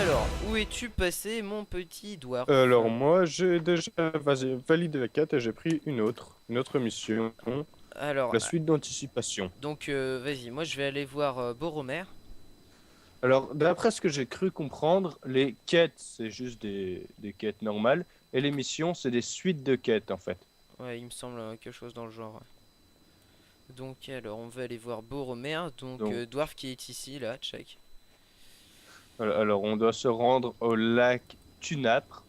Alors, où es-tu passé, mon petit dwarf? Alors moi, j'ai déjà validé la quête et j'ai pris une autre mission, Alors, la suite d'anticipation. donc vas-y, moi je vais aller voir Boromir. Alors, d'après ce que j'ai cru comprendre, les quêtes, c'est juste des quêtes normales, et les missions, c'est des suites de quêtes, en fait. Ouais, il me semble quelque chose dans le genre. Donc, alors, on va aller voir Boromir. Donc, Donc, dwarf qui est ici, là, check. voilà, alors on doit se rendre au lac Tunapre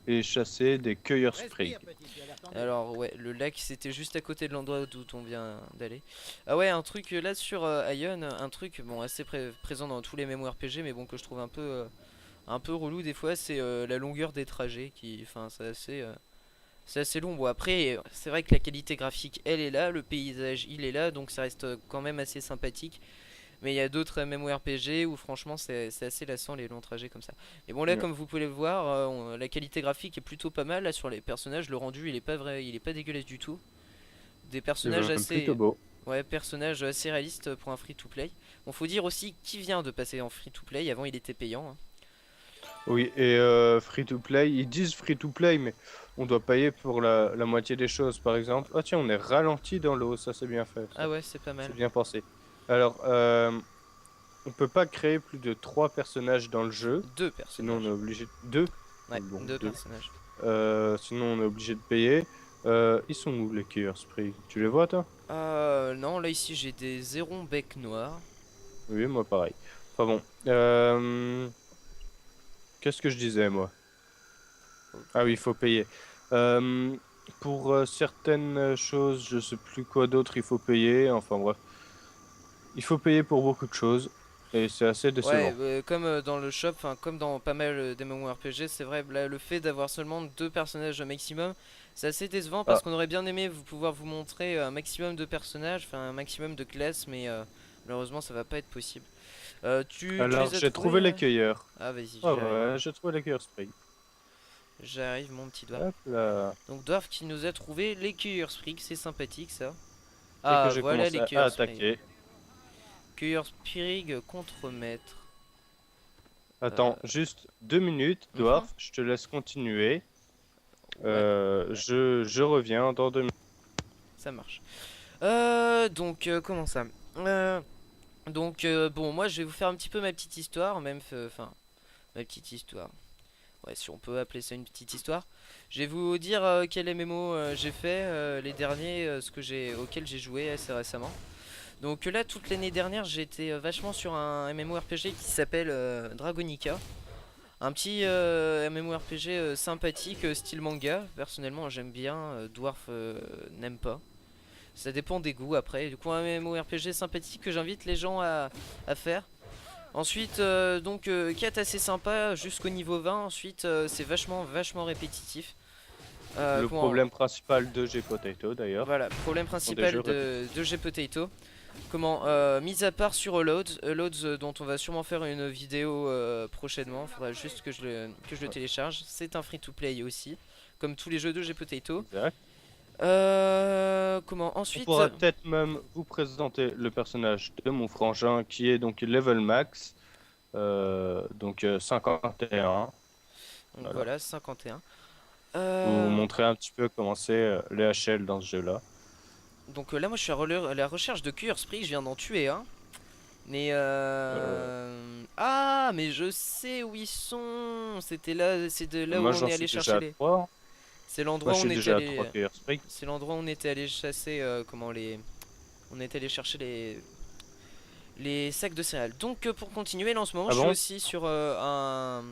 et chasser des cueilleurs Respire, sprigs. petit, tu as l'air tendu. Alors, ouais, le lac c'était juste à côté de l'endroit d'où on vient d'aller. Ah ouais, un truc là sur Ion, un truc bon assez présent dans tous les MMORPG, mais bon que je trouve un peu relou des fois, c'est la longueur des trajets qui, enfin, c'est assez long. Bon après, c'est vrai que la qualité graphique elle est là, le paysage il est là, donc ça reste quand même assez sympathique. Mais il y a d'autres MMORPG où franchement c'est assez lassant les longs trajets comme ça. Mais bon là Ouais. comme vous pouvez le voir, la qualité graphique est plutôt pas mal là sur les personnages. Le rendu il est pas vrai, il est pas dégueulasse du tout. Des C'est personnages même plutôt assez, beau. ouais, personnages assez réalistes pour un free to play. Bon faut dire aussi qui vient de passer en free to play. Avant il était payant, hein. Oui, et free to play, ils disent free to play, mais on doit payer pour la moitié des choses, par exemple. Ah tiens, on est ralenti dans l'eau, ça c'est bien fait, Ah ça. ouais c'est pas C'est mal. bien pensé. Alors, on peut pas créer plus de trois personnages dans le jeu, Deux sinon on est personnages. obligé de... Deux? Ouais, Bon, deux deux. personnages. Sinon on est obligé de payer. Ils sont où les Killer Spree? Tu les vois toi? Non là ici j'ai des hérons bec noir. Oui, moi pareil. Enfin bon. Qu'est-ce que je disais moi? Ah oui, il faut payer. Euh, pour certaines choses, je sais plus quoi d'autre il faut payer. Enfin bref, il faut payer pour beaucoup de choses et c'est assez Ouais, décevant. comme dans le shop, enfin comme dans pas mal d'MMORPG, c'est vrai, là, le fait d'avoir seulement deux personnages au maximum, c'est assez décevant parce Ah, qu'on aurait bien aimé pouvoir vous montrer un maximum de personnages, enfin un maximum de classes, mais malheureusement ça va pas être possible. Tu alors les as j'ai trouvé trouvés les cueilleurs. Ah vas-y, Ah j'arrive. ouais, j'ai trouvé les cueilleurs Spring. J'arrive mon petit dwarf. Hop là. Donc dwarf qui nous a trouvé les cueilleurs Sprig, c'est sympathique ça. Et que Ah j'ai voilà commencé les à cueilleurs Sprig. attaquer. Cueilleurs Sprig contre-maître. Euh, Attends, juste 2 minutes, mhm, Dwarf, je te laisse continuer. ouais, Je reviens dans 2 minutes. ça marche. Donc comment ça Donc bon, moi je vais vous faire un petit peu ma petite histoire, même, enfin, ma petite histoire. Ouais, si on peut appeler ça une petite histoire. Je vais vous dire quel MMO j'ai fait les derniers, auquel j'ai joué assez récemment. Donc là, toute l'année dernière, j'ai été vachement sur un MMORPG qui s'appelle Dragonica. Un petit MMORPG sympathique, style manga. Personnellement, j'aime bien. Dwarf n'aime pas. Ça dépend des goûts après. Du coup, un MMORPG sympathique que j'invite les gens à faire. Ensuite, donc, quête assez sympa jusqu'au niveau 20. Ensuite, c'est vachement répétitif. Le Comment problème principal de G-Potato d'ailleurs, Voilà, problème ce sont des jeux principal répétitifs. de G-Potato. Comment mis à part sur Loads dont on va sûrement faire une vidéo prochainement. Faudra juste que je le Ouais, télécharge. C'est un free-to-play aussi, comme tous les jeux de G-Potato. exact. Comment On ensuite pourra peut-être même vous présenter le personnage de mon frangin qui est donc level max, donc 51. Donc Voilà. voilà, 51. Pour vous Euh, montrer un petit peu comment c'est les HL dans ce jeu-là. donc là, moi, je suis à la recherche de Cuir Spree. Je viens d'en tuer un. Mais Euh, ah, mais je sais où ils sont. C'était là, c'est de là où Moi on j'en est suis allé déjà chercher à les. 3. C'est Moi l'endroit je où on suis était déjà à 3 allé. cueilleurs spring. C'est l'endroit où on était allé chasser comment les. On est allé chercher les sacs de céréales. Donc pour continuer, là en ce moment, Ah je suis bon? aussi sur un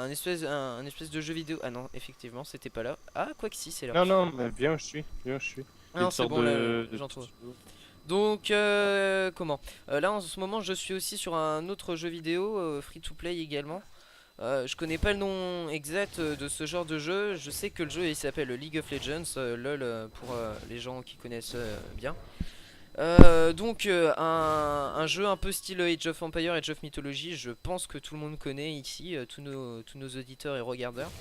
espèce de jeu vidéo. Ah non, effectivement, c'était pas là. Ah, quoi que si, c'est là. Non, non, mais bien où je suis, bien où je suis. Ah C'est non, une c'est sorte bon, là, de j'en petit trouve. studio. Donc, comment là en ce moment, je suis aussi sur un autre jeu vidéo, free to play également. Je connais pas le nom exact de ce genre de jeu. Je sais que le jeu il s'appelle League of Legends, LOL pour les gens qui connaissent bien. Donc un jeu un peu style Age of Empire, Age of Mythology, je pense que tout le monde connaît ici, tous nos auditeurs et regardeurs.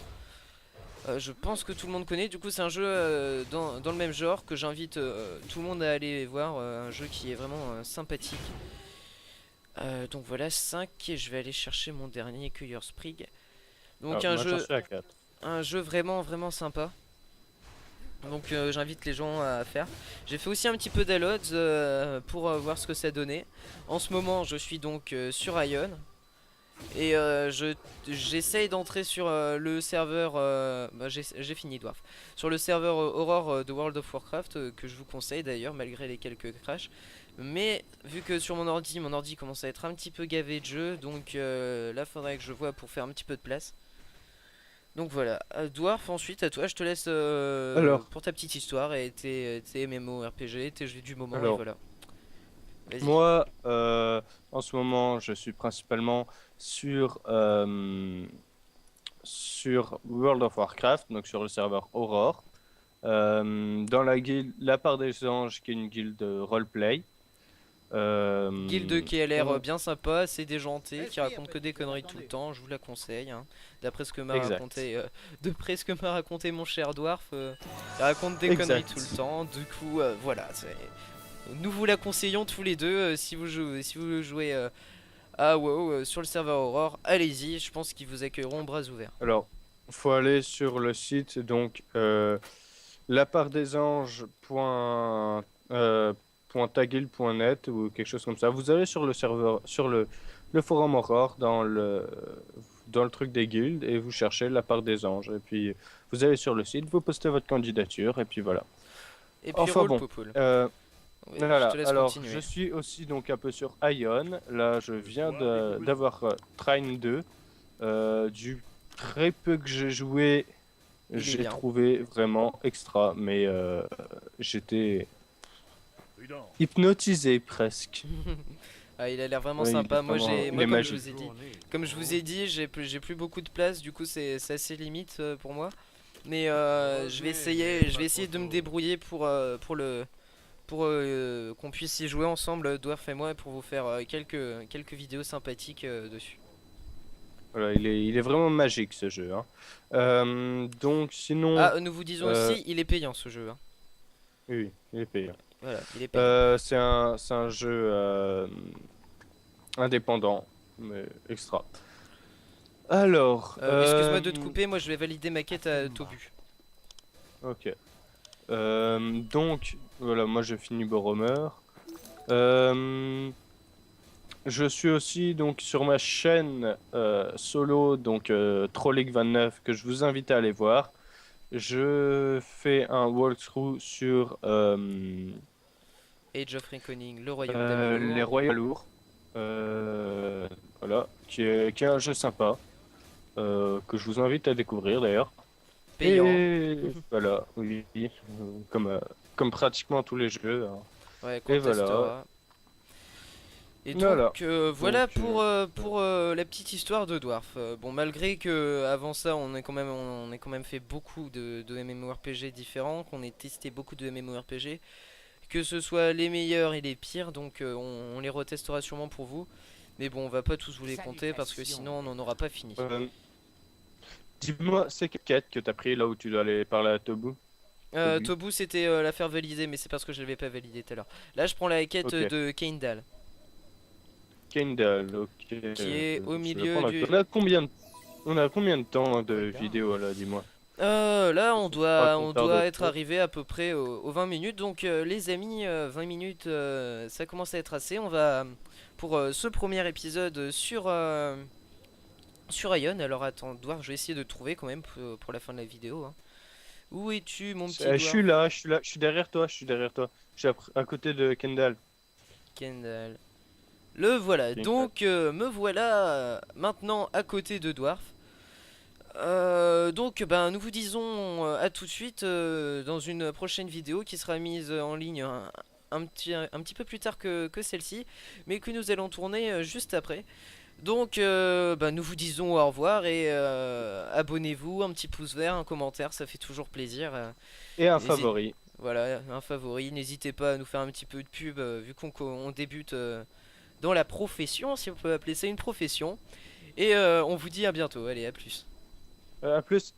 Je pense que tout le monde connaît, du coup c'est un jeu dans le même genre que j'invite tout le monde à aller voir, un jeu qui est vraiment sympathique. Donc voilà, 5 et je vais aller chercher mon dernier cueilleur Sprig. Donc Alors, on va chercher à 4. un jeu vraiment vraiment sympa. Donc j'invite les gens à faire. J'ai fait aussi un petit peu d'Alods pour voir ce que ça donnait. En ce moment je suis donc sur Ion. Et j'essaye d'entrer sur le serveur. Bah, j'ai fini Dwarf. Sur le serveur Aurore de World of Warcraft, que je vous conseille d'ailleurs, malgré les quelques crashs. Mais vu que sur mon ordi commence à être un petit peu gavé de jeux, donc là faudrait que je vois pour faire un petit peu de place. Donc voilà, Dwarf, ensuite à toi, je te laisse Alors, pour ta petite histoire et tes MMORPG, tes jeux du moment, et alors, voilà. Vas-y. moi, en ce moment, je suis principalement sur, sur World of Warcraft, donc sur le serveur Aurore. Dans la guilde, la part des anges, qui est une guilde roleplay. Guilde qui a l'air On- bien sympa, c'est déjanté, qui raconte que des conneries tout le temps, je vous la conseille, hein. D'après ce que m'a Exact. raconté, d'après ce que m'a raconté mon cher Dwarf, il raconte des conneries tout le Exact. temps. Du coup, voilà, nous vous la conseillons tous les deux. Si vous jouez à WoW sur le serveur Aurore, allez-y, je pense qu'ils vous accueilleront bras ouverts. Alors, faut aller sur le site, donc la part des anges point tagil.net ou quelque chose comme ça. Vous allez sur le serveur, sur le forum Aurore dans le truc des guildes et vous cherchez la part des anges. Et puis vous allez sur le site, vous postez votre candidature et puis voilà. Et puis Enfin roule bon. Popoul. euh, Ouais, je Voilà, te laisse alors je continuer. suis aussi donc un peu sur Ion. Là, je viens d'avoir Trine 2. Du très peu que j'ai joué, Il est j'ai bien. trouvé vraiment extra, mais j'étais hypnotisé presque. Ah, il a l'air vraiment Oui, il est sympa. vraiment, il Moi est comme je magique. vous ai dit, j'ai plus beaucoup de place. Du coup, c'est assez limite pour moi. Mais je vais essayer de me débrouiller pour qu'on puisse y jouer ensemble, Dwarf et moi, pour vous faire quelques vidéos sympathiques dessus. Voilà, il est vraiment magique ce jeu, hein. Donc sinon, Ah, nous vous disons euh, aussi, il est payant ce jeu, hein. oui, il est payant. Voilà, il est payant. C'est un jeu indépendant, mais extra. Alors, Excuse-moi de te couper, moi je vais valider ma quête à Tobu. ok. Donc, voilà, moi je finis Boromir. Euh, je suis aussi donc sur ma chaîne solo, donc Trollic29, que je vous invite à aller voir. Je fais un walkthrough sur Age of Reckoning, le royaume des les Malours. Royaumes Lourds. Voilà, qui est un jeu sympa, que je vous invite à découvrir d'ailleurs. Payant. Et voilà, oui, comme pratiquement tous les jeux, hein. Ouais, qu'on Et voilà, testera. Et voilà. donc Donc, voilà pour la petite histoire de Dwarf. Bon, malgré que avant ça on ait quand même fait beaucoup de MMORPG différents, qu'on ait testé beaucoup de MMORPG, que ce soit les meilleurs et les pires, donc on les retestera sûrement pour vous. Mais bon, on va pas tous vous les compter parce que sinon on n'en aura pas fini. euh, dis-moi, c'est quelle quête que t'as pris là où tu dois aller parler à Tobu? Tobu. Tobu c'était la faire valider, mais c'est parce que je l'avais pas validé tout à l'heure. Là je prends la quête Ok. de Keindal, Kendall, ok. qui est au Je vais milieu prendre du... on a combien de temps de vidéo là, dis-moi? Là, Parce que je crois qu'on on tarde doit être trop. arrivé à peu près aux 20 minutes. Donc, les amis, 20 minutes, ça commence à être assez. On va, pour ce premier épisode sur Ion. Alors, attends, Dwarf, je vais essayer de trouver quand même pour la fin de la vidéo, hein. Où es-tu, mon petit Je suis Dwarf? là, je suis là, je suis derrière toi, je suis derrière toi. Je suis à côté de Kendall. Kendall. Le voilà. Kendall. Donc, me voilà maintenant à côté de Dwarf. Donc ben nous vous disons à tout de suite dans une prochaine vidéo qui sera mise en ligne un petit peu plus tard que celle-ci, mais que nous allons tourner juste après. Donc ben, nous vous disons au revoir et abonnez-vous, un petit pouce vert, un commentaire, ça fait toujours plaisir. Et un N'hési- favori. voilà, un favori, n'hésitez pas à nous faire un petit peu de pub vu qu'on débute dans la profession, si on peut appeler ça une profession. Et on vous dit à bientôt, allez à plus. À plus.